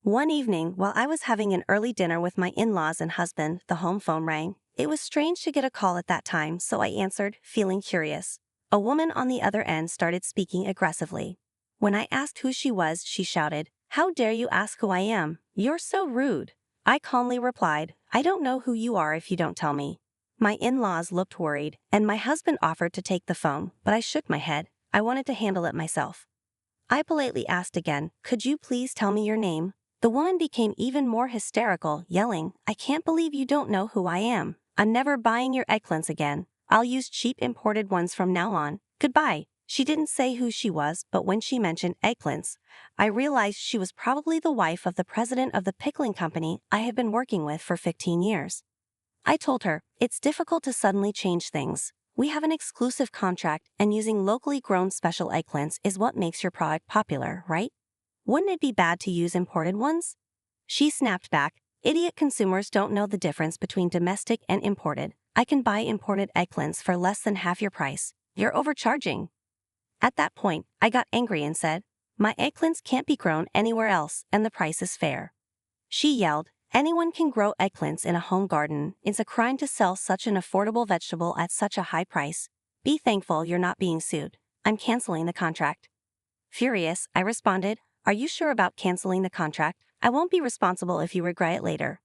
One evening, while I was having an early dinner with my in-laws and husband, the home phone rang. It was strange to get a call at that time, so I answered, feeling curious. A woman on the other end started speaking aggressively. When I asked who she was, she shouted, "How dare you ask who I am? You're so rude." I calmly replied, "I don't know who you are if you don't tell me." My in-laws looked worried, and my husband offered to take the phone, but I shook my head. I wanted to handle it myself. I politely asked again, "Could you please tell me your name?" The woman became even more hysterical, yelling, "I can't believe you don't know who I am. I'm never buying your eggplants again. I'll use cheap imported ones from now on. Goodbye." She didn't say who she was, but when she mentioned eggplants, I realized she was probably the wife of the president of the pickling company I had been working with for 15 years. I told her, "It's difficult to suddenly change things. We have an exclusive contract, and using locally grown special eggplants is what makes your product popular, right? Wouldn't it be bad to use imported ones?" She snapped back, "Idiot consumers don't know the difference between domestic and imported. I can buy imported eggplants for less than half your price. You're overcharging." At that point, I got angry and said, "My eggplants can't be grown anywhere else, and the price is fair." She yelled, "Anyone can grow eggplants in a home garden. It's a crime to sell such an affordable vegetable at such a high price. Be thankful you're not being sued. I'm canceling the contract." Furious, I responded, "Are you sure about canceling the contract? I won't be responsible if you regret it later."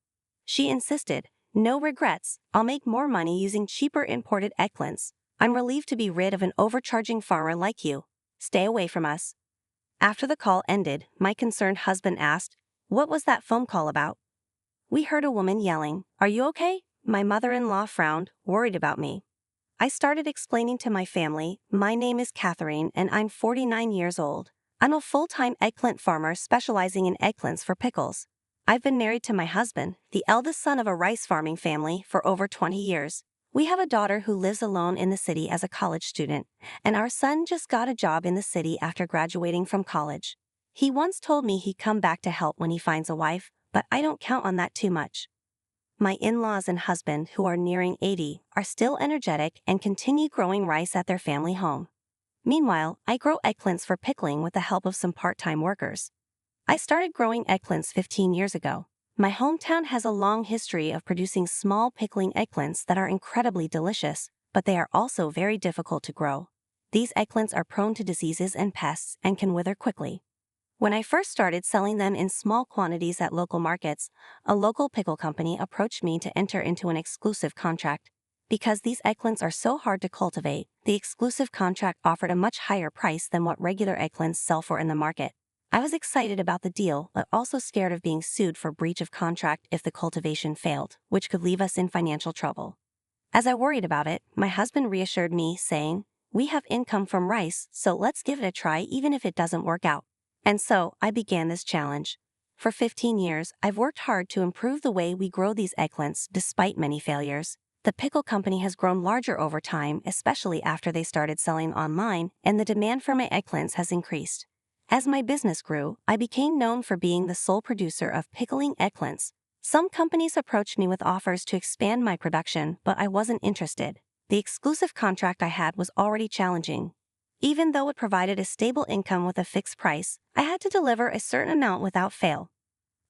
She insisted, "No regrets. I'll make more money using cheaper imported eggplants. I'm relieved to be rid of an overcharging farmer like you. Stay away from us." After the call ended, my concerned husband asked, "What was that phone call about?" "We heard a woman yelling, 'Are you okay?'" My mother-in-law frowned, worried about me. I started explaining to my family, "My name is Catherine and I'm 49 years old. I'm a full-time eggplant farmer specializing in eggplants for pickles. I've been married to my husband, the eldest son of a rice farming family, for over 20 years. We have a daughter who lives alone in the city as a college student, and our son just got a job in the city after graduating from college. He once told me he'd come back to help when he finds a wife, but I don't count on that too much." My in-laws and husband, who are nearing 80, are still energetic and continue growing rice at their family home. Meanwhile, I grow eggplants for pickling with the help of some part-time workers. I started growing eggplants 15 years ago. My hometown has a long history of producing small pickling eggplants that are incredibly delicious, but they are also very difficult to grow. These eggplants are prone to diseases and pests and can wither quickly. When I first started selling them in small quantities at local markets, a local pickle company approached me to enter into an exclusive contract. Because these eggplants are so hard to cultivate, the exclusive contract offered a much higher price than what regular eggplants sell for in the market. I was excited about the deal, but also scared of being sued for breach of contract if the cultivation failed, which could leave us in financial trouble. As I worried about it, my husband reassured me, saying, "We have income from rice, so let's give it a try even if it doesn't work out." And so, I began this challenge. For 15 years, I've worked hard to improve the way we grow these eggplants despite many failures. The pickle company has grown larger over time, especially after they started selling online, and the demand for my eggplants has increased. As my business grew, I became known for being the sole producer of pickling eggplants. Some companies approached me with offers to expand my production, but I wasn't interested. The exclusive contract I had was already challenging. Even though it provided a stable income with a fixed price, I had to deliver a certain amount without fail.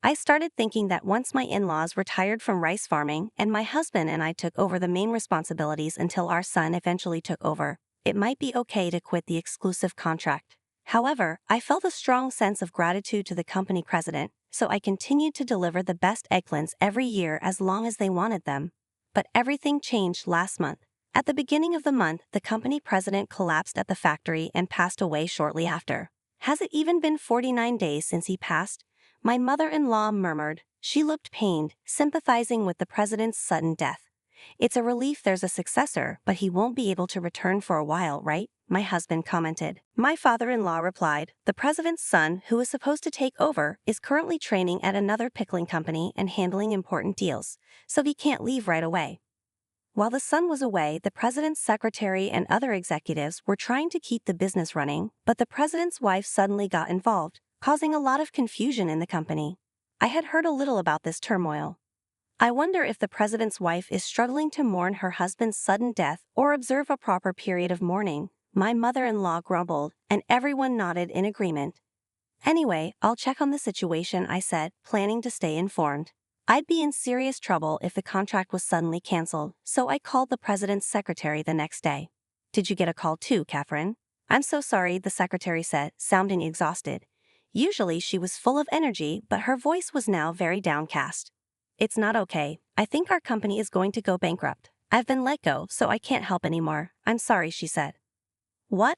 I started thinking that once my in-laws retired from rice farming and my husband and I took over the main responsibilities until our son eventually took over, it might be okay to quit the exclusive contract. However, I felt a strong sense of gratitude to the company president, so I continued to deliver the best eggplants every year as long as they wanted them. But everything changed last month. At the beginning of the month, the company president collapsed at the factory and passed away shortly after. "Has it even been 49 days since he passed?" my mother-in-law murmured. She looked pained, sympathizing with the president's sudden death. "It's a relief there's a successor, but he won't be able to return for a while, right?" my husband commented. My father-in-law replied, "The president's son, who is supposed to take over, is currently training at another pickling company and handling important deals, so he can't leave right away." While the son was away, the president's secretary and other executives were trying to keep the business running, but the president's wife suddenly got involved, causing a lot of confusion in the company. I had heard a little about this turmoil. I wonder if the president's wife is struggling to mourn her husband's sudden death or observe a proper period of mourning. My mother-in-law grumbled, and everyone nodded in agreement. Anyway, I'll check on the situation, I said, planning to stay informed. I'd be in serious trouble if the contract was suddenly canceled, so I called the president's secretary the next day. Did you get a call too, Catherine? I'm so sorry, the secretary said, sounding exhausted. Usually she was full of energy, but her voice was now very downcast. It's not okay. I think our company is going to go bankrupt. I've been let go, so I can't help anymore. I'm sorry, she said. What?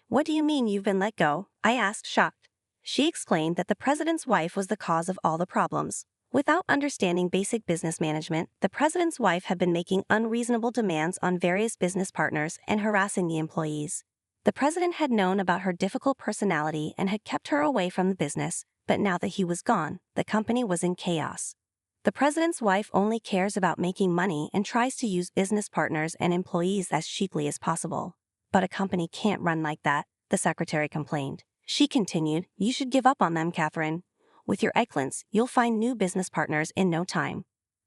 What do you mean you've been let go? I asked, shocked. She explained that the president's wife was the cause of all the problems. Without understanding basic business management, the president's wife had been making unreasonable demands on various business partners and harassing the employees. The president had known about her difficult personality and had kept her away from the business, but now that he was gone, the company was in chaos. The president's wife only cares about making money and tries to use business partners and employees as cheaply as possible. But a company can't run like that, the secretary complained. She continued, you should give up on them, Catherine. With your eggplants, you'll find new business partners in no time.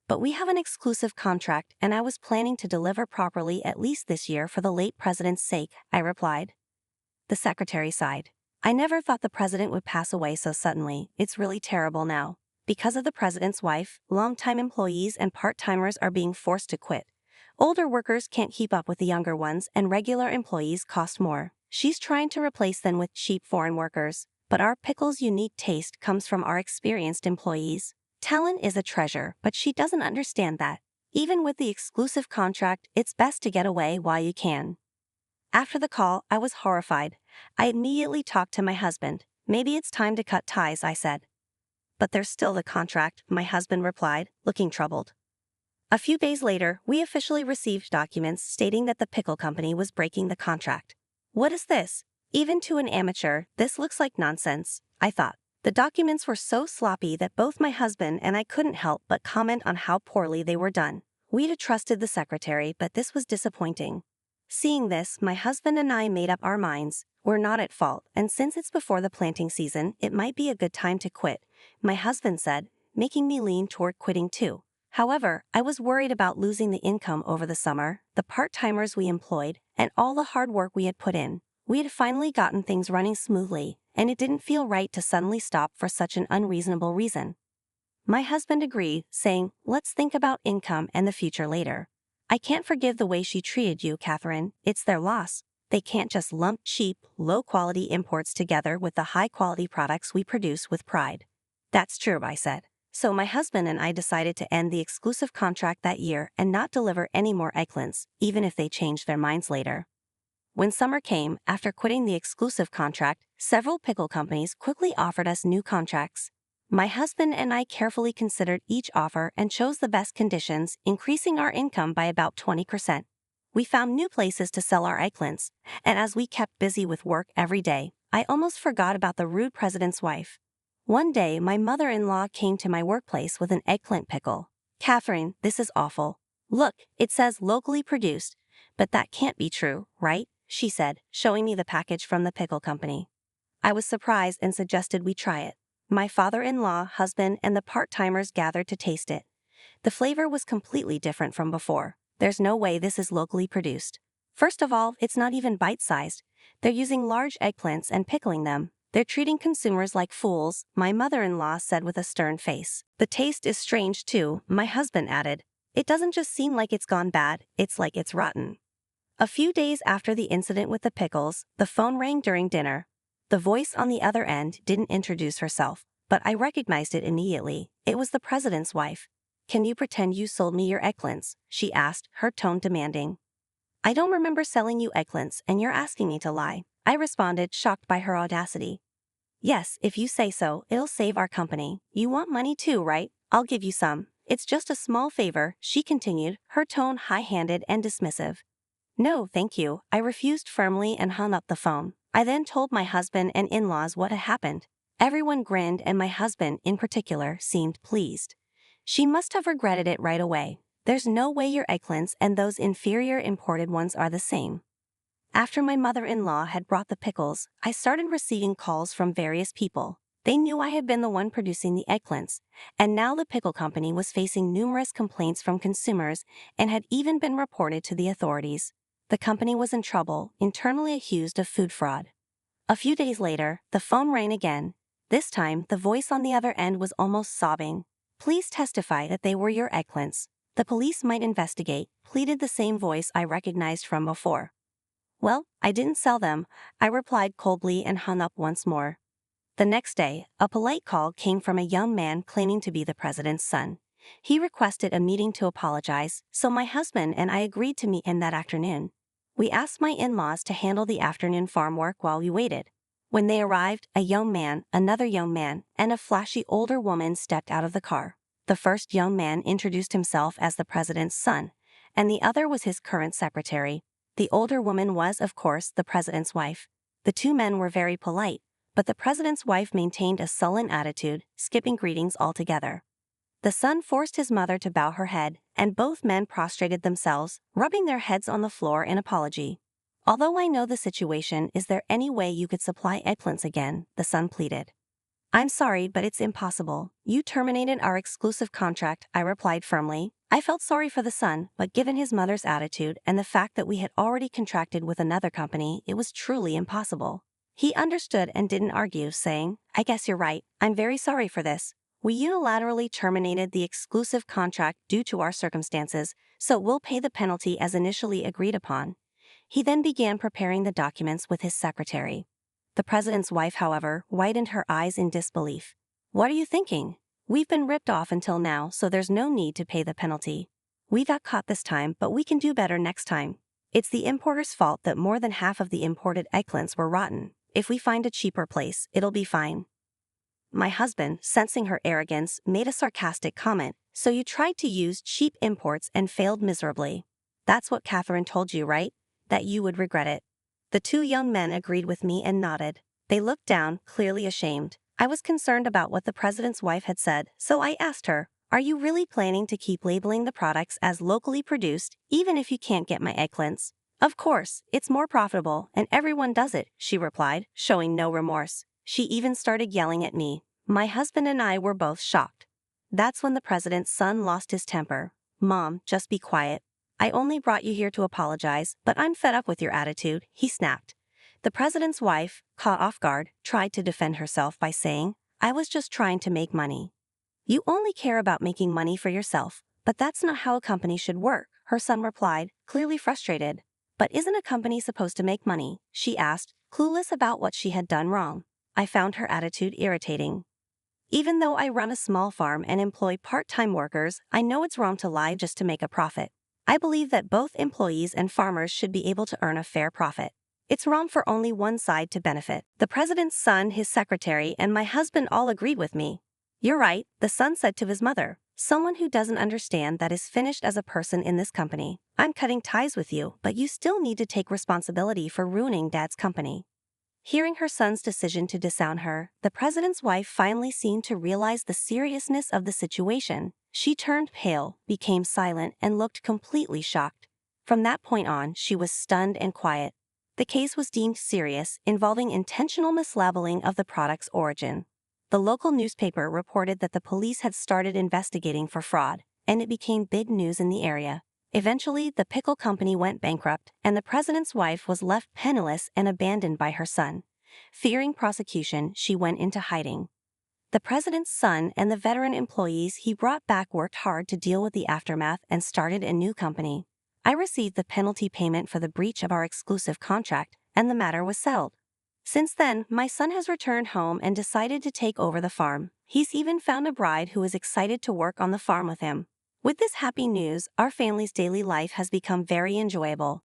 But we have an exclusive contract and I was planning to deliver properly at least this year for the late president's sake, I replied. The secretary sighed. I never thought the president would pass away so suddenly. It's really terrible now. Because of the president's wife, longtime employees and part-timers are being forced to quit. Older workers can't keep up with the younger ones and regular employees cost more. She's trying to replace them with cheap foreign workers. But our pickle's unique taste comes from our experienced employees. Talent is a treasure, but she doesn't understand that. Even with the exclusive contract, it's best to get away while you can. After the call, I was horrified. I immediately talked to my husband. Maybe it's time to cut ties, I said. But there's still the contract, my husband replied, looking troubled. A few days later, we officially received documents stating that the pickle company was breaking the contract. What is this? Even to an amateur, this looks like nonsense, I thought. The documents were so sloppy that both my husband and I couldn't help but comment on how poorly they were done. We'd trusted the secretary, but this was disappointing. Seeing this, my husband and I made up our minds. We're not at fault, and since it's before the planting season, it might be a good time to quit, my husband said, making me lean toward quitting too. However, I was worried about losing the income over the summer, the part-timers we employed, and all the hard work we had put in. We had finally gotten things running smoothly, and it didn't feel right to suddenly stop for such an unreasonable reason. My husband agreed, saying, let's think about income and the future later. I can't forgive the way she treated you, Catherine. It's their loss. They can't just lump cheap, low-quality imports together with the high-quality products we produce with pride. That's true, I said. So my husband and I decided to end the exclusive contract that year and not deliver any more eggplants, even if they changed their minds later. When summer came, after quitting the exclusive contract, several pickle companies quickly offered us new contracts. My husband and I carefully considered each offer and chose the best conditions, increasing our income by about 20%. We found new places to sell our eggplants, and as we kept busy with work every day, I almost forgot about the rude president's wife. One day, my mother-in-law came to my workplace with an eggplant pickle. Catherine, this is awful. Look, it says locally produced, but that can't be true, right? She said, showing me the package from the pickle company. I was surprised and suggested we try it. My father-in-law, husband, and the part-timers gathered to taste it. The flavor was completely different from before. There's no way this is locally produced. First of all, it's not even bite-sized. They're using large eggplants and pickling them. They're treating consumers like fools, my mother-in-law said with a stern face. The taste is strange too, my husband added. It doesn't just seem like it's gone bad, it's like it's rotten. A few days after the incident with the pickles, the phone rang during dinner. The voice on the other end didn't introduce herself, but I recognized it immediately. It was the president's wife. Can you pretend you sold me your eggplants? She asked, her tone demanding. I don't remember selling you eggplants, and you're asking me to lie, I responded, shocked by her audacity. Yes, if you say so, it'll save our company. You want money too, right? I'll give you some. It's just a small favor, she continued, her tone high-handed and dismissive. No, thank you, I refused firmly and hung up the phone. I then told my husband and in-laws what had happened. Everyone grinned and my husband, in particular, seemed pleased. She must have regretted it right away. There's no way your eggplants and those inferior imported ones are the same. After my mother-in-law had brought the pickles, I started receiving calls from various people. They knew I had been the one producing the eggplants, and now the pickle company was facing numerous complaints from consumers and had even been reported to the authorities. The company was in trouble, internally accused of food fraud. A few days later, the phone rang again. This time, the voice on the other end was almost sobbing. "Please testify that they were your eggplants. The police might investigate," pleaded the same voice I recognized from before. "Well, I didn't sell them," I replied coldly and hung up once more. The next day, a polite call came from a young man claiming to be the president's son. He requested a meeting to apologize, so my husband and I agreed to meet him that afternoon. We asked my in-laws to handle the afternoon farm work while we waited. When they arrived, a young man, another young man, and a flashy older woman stepped out of the car. The first young man introduced himself as the president's son, and the other was his current secretary. The older woman was, of course, the president's wife. The two men were very polite, but the president's wife maintained a sullen attitude, skipping greetings altogether. The son forced his mother to bow her head, and both men prostrated themselves, rubbing their heads on the floor in apology. "Although I know the situation, is there any way you could supply eggplants again?" the son pleaded. "I'm sorry, but it's impossible. You terminated our exclusive contract," I replied firmly. I felt sorry for the son, but given his mother's attitude and the fact that we had already contracted with another company, it was truly impossible. He understood and didn't argue, saying, "I guess you're right. I'm very sorry for this. We unilaterally terminated the exclusive contract due to our circumstances, so we'll pay the penalty as initially agreed upon." He then began preparing the documents with his secretary. The president's wife, however, widened her eyes in disbelief. "What are you thinking? We've been ripped off until now, so there's no need to pay the penalty. We got caught this time, but we can do better next time. It's the importer's fault that more than half of the imported eggplants were rotten. If we find a cheaper place, it'll be fine." My husband, sensing her arrogance, made a sarcastic comment. "So you tried to use cheap imports and failed miserably. That's what Catherine told you, right? That you would regret it." The two young men agreed with me and nodded. They looked down, clearly ashamed. I was concerned about what the president's wife had said, so I asked her, "Are you really planning to keep labeling the products as locally produced, even if you can't get my eggplants?" "Of course, it's more profitable, and everyone does it," she replied, showing no remorse. She even started yelling at me. My husband and I were both shocked. That's when the president's son lost his temper. "Mom, just be quiet. I only brought you here to apologize, but I'm fed up with your attitude," he snapped. The president's wife, caught off guard, tried to defend herself by saying, "I was just trying to make money." "You only care about making money for yourself, but that's not how a company should work," her son replied, clearly frustrated. "But isn't a company supposed to make money?" she asked, clueless about what she had done wrong. I found her attitude irritating. Even though I run a small farm and employ part-time workers, I know it's wrong to lie just to make a profit. I believe that both employees and farmers should be able to earn a fair profit. It's wrong for only one side to benefit. The president's son, his secretary, and my husband all agreed with me. "You're right," the son said to his mother. "Someone who doesn't understand that is finished as a person in this company. I'm cutting ties with you, but you still need to take responsibility for ruining Dad's company." Hearing her son's decision to disown her, the president's wife finally seemed to realize the seriousness of the situation. She turned pale, became silent, and looked completely shocked. From that point on, she was stunned and quiet. The case was deemed serious, involving intentional mislabeling of the product's origin. The local newspaper reported that the police had started investigating for fraud, and it became big news in the area. Eventually, the pickle company went bankrupt, and the president's wife was left penniless and abandoned by her son. Fearing prosecution, she went into hiding. The president's son and the veteran employees he brought back worked hard to deal with the aftermath and started a new company. I received the penalty payment for the breach of our exclusive contract, and the matter was settled. Since then, my son has returned home and decided to take over the farm. He's even found a bride who is excited to work on the farm with him. With this happy news, our family's daily life has become very enjoyable.